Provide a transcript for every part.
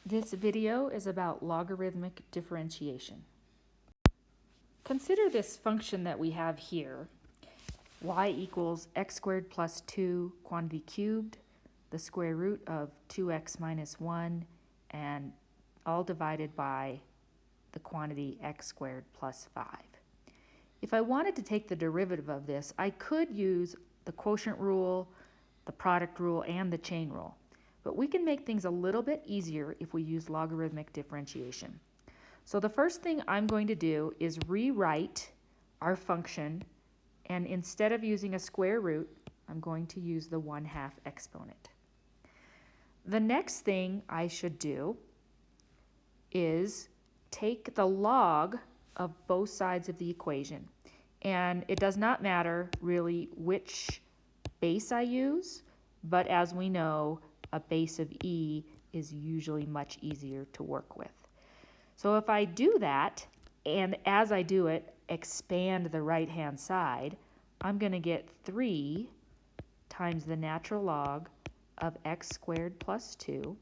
This video is about logarithmic differentiation. Consider this function that we have here, y equals x squared plus 2 quantity cubed, the square root of 2x minus 1, and all divided by the quantity x squared plus 5. If I wanted to take the derivative of this, I could use the quotient rule, the product rule, and the chain rule. But we can make things a little bit easier if we use logarithmic differentiation. So the first thing I'm going to do is rewrite our function, and instead of using a square root, I'm going to use the 1/2 exponent. The next thing I should do is take the log of both sides of the equation. And it does not matter really which base I use, but as we know, a base of e is usually much easier to work with. So if I do that, and as I do it, expand the right-hand side, I'm going to get 3 times the natural log of x squared plus 2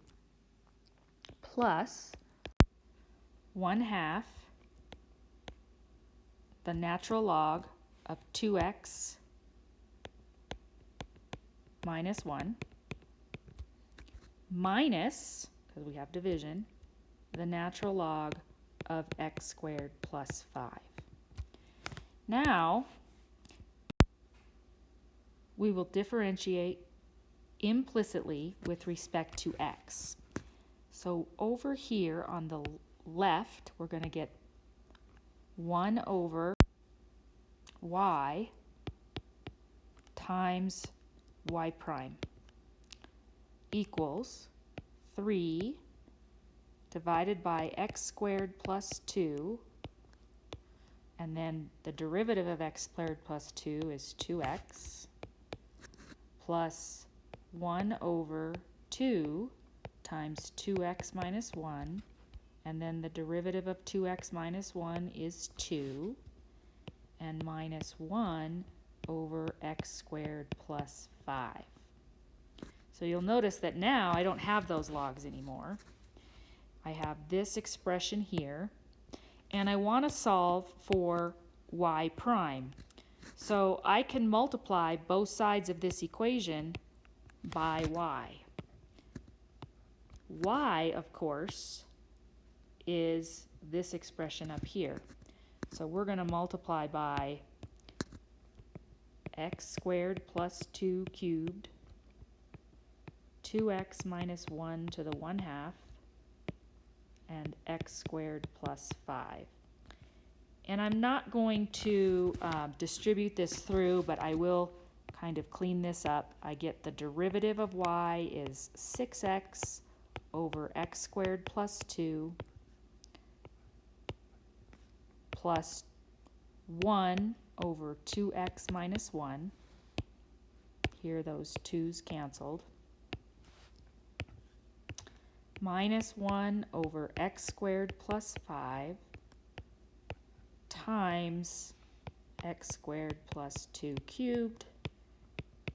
plus 1/2 the natural log of 2x minus 1 minus, because we have division, the natural log of x squared plus 5. Now, we will differentiate implicitly with respect to x. So over here on the left, we're going to get 1 over y times y prime equals 3 divided by x squared plus 2, and then the derivative of x squared plus 2 is 2x, plus 1 over 2 times 2x minus 1, and then the derivative of 2x minus 1 is 2, and minus 1 over x squared plus 5. So you'll notice that now I don't have those logs anymore. I have this expression here, and I want to solve for y prime. So I can multiply both sides of this equation by y. Y, of course, is this expression up here. So we're going to multiply by x squared plus 2 cubed, 2x minus 1 to the 1/2, and x squared plus 5. And I'm not going to distribute this through, but I will kind of clean this up. I get the derivative of y is 6x over x squared plus 2 plus 1 over 2x minus 1. Here those 2's canceled. Minus 1 over x squared plus 5 times x squared plus 2 cubed,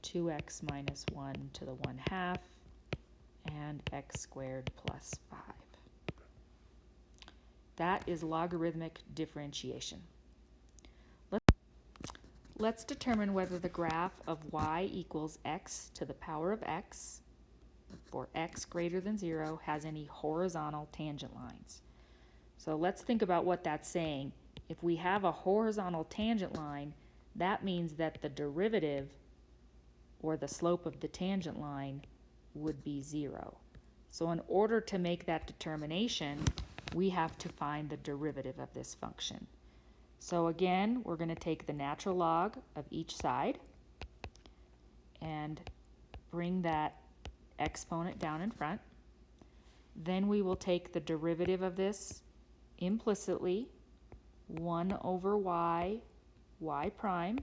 2x minus 1 to the 1/2, and x squared plus 5. That is logarithmic differentiation. Let's determine whether the graph of y equals x to the power of x for x greater than 0 has any horizontal tangent lines. So let's think about what that's saying. If we have a horizontal tangent line, that means that the derivative or the slope of the tangent line would be 0. So in order to make that determination, we have to find the derivative of this function. So again, we're going to take the natural log of each side and bring that exponent down in front. Then we will take the derivative of this implicitly, 1 over y prime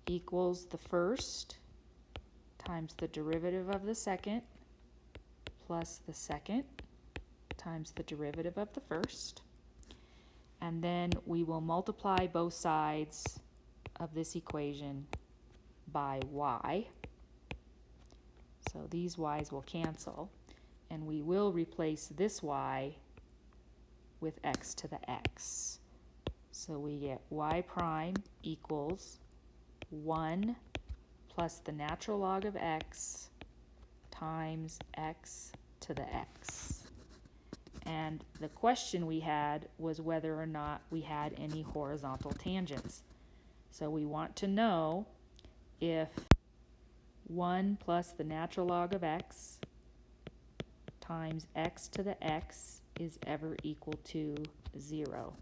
equals the first times the derivative of the second plus the second times the derivative of the first. And then we will multiply both sides of this equation by y. So these y's will cancel. and we will replace this y with x to the x. So we get y prime equals 1 plus the natural log of x times x to the x. And the question we had was whether or not we had any horizontal tangents. So we want to know if 1 plus the natural log of x times x to the x is ever equal to 0.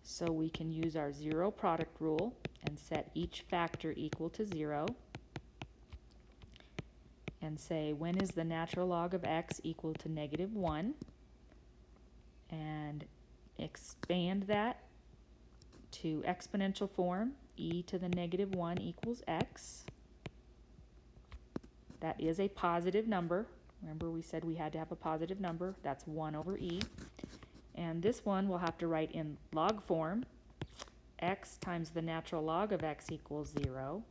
So we can use our zero product rule and set each factor equal to 0 and say, when is the natural log of x equal to -1? And expand that to exponential form, e to the -1 equals x. That is a positive number. Remember we said we had to have a positive number. That's 1 over e. And this one we'll have to write in log form. X times the natural log of x equals 0,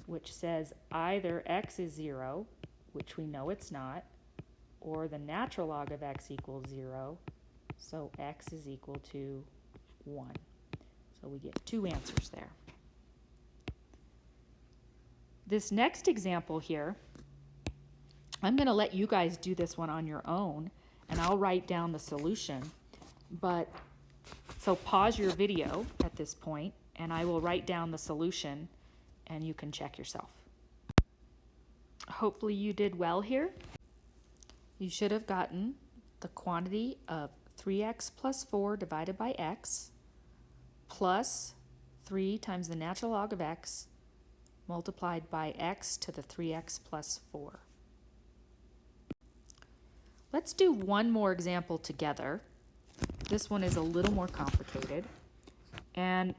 which says either x is 0, which we know it's not, or the natural log of x equals 0, so x is equal to 1. So we get 2 answers there. This next example here, I'm going to let you guys do this one on your own, and I'll write down the solution. So pause your video at this point, and I will write down the solution, and you can check yourself. Hopefully you did well here. You should have gotten the quantity of 3x plus 4 divided by x plus 3 times the natural log of x multiplied by x to the 3x plus 4. Let's do one more example together. This one is a little more complicated. And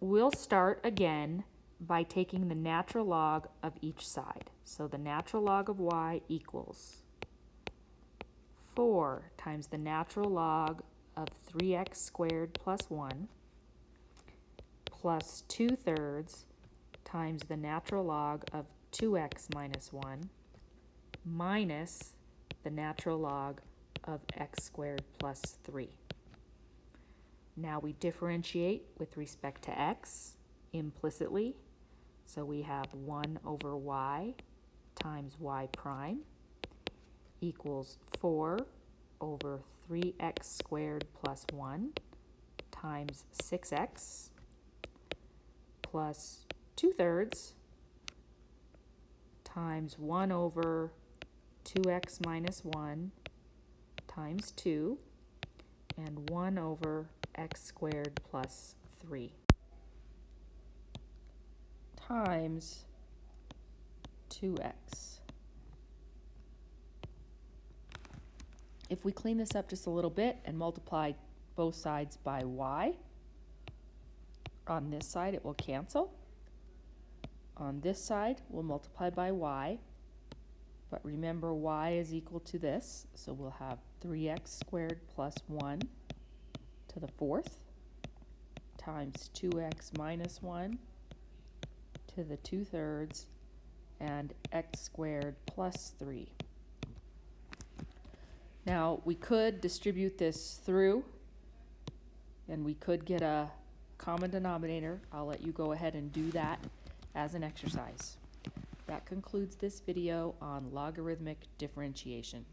we'll start again by taking the natural log of each side. So the natural log of y equals 4 times the natural log of 3x squared plus 1 plus 2/3 times the natural log of 2x minus 1 minus the natural log of x squared plus 3. Now we differentiate with respect to x implicitly. So we have 1 over y times y prime equals 4 over 3x squared plus 1 times 6x plus 2/3 times 1 over 2x minus 1 times 2 and 1 over x squared plus 3 times 2x. If we clean this up just a little bit and multiply both sides by y, on this side it will cancel. On this side we'll multiply by y, but remember y is equal to this, so we'll have 3x squared plus 1 to the 4th times 2x minus 1 to the 2/3 and x squared plus 3. Now we could distribute this through and we could get a common denominator. I'll let you go ahead and do that as an exercise. That concludes this video on logarithmic differentiation.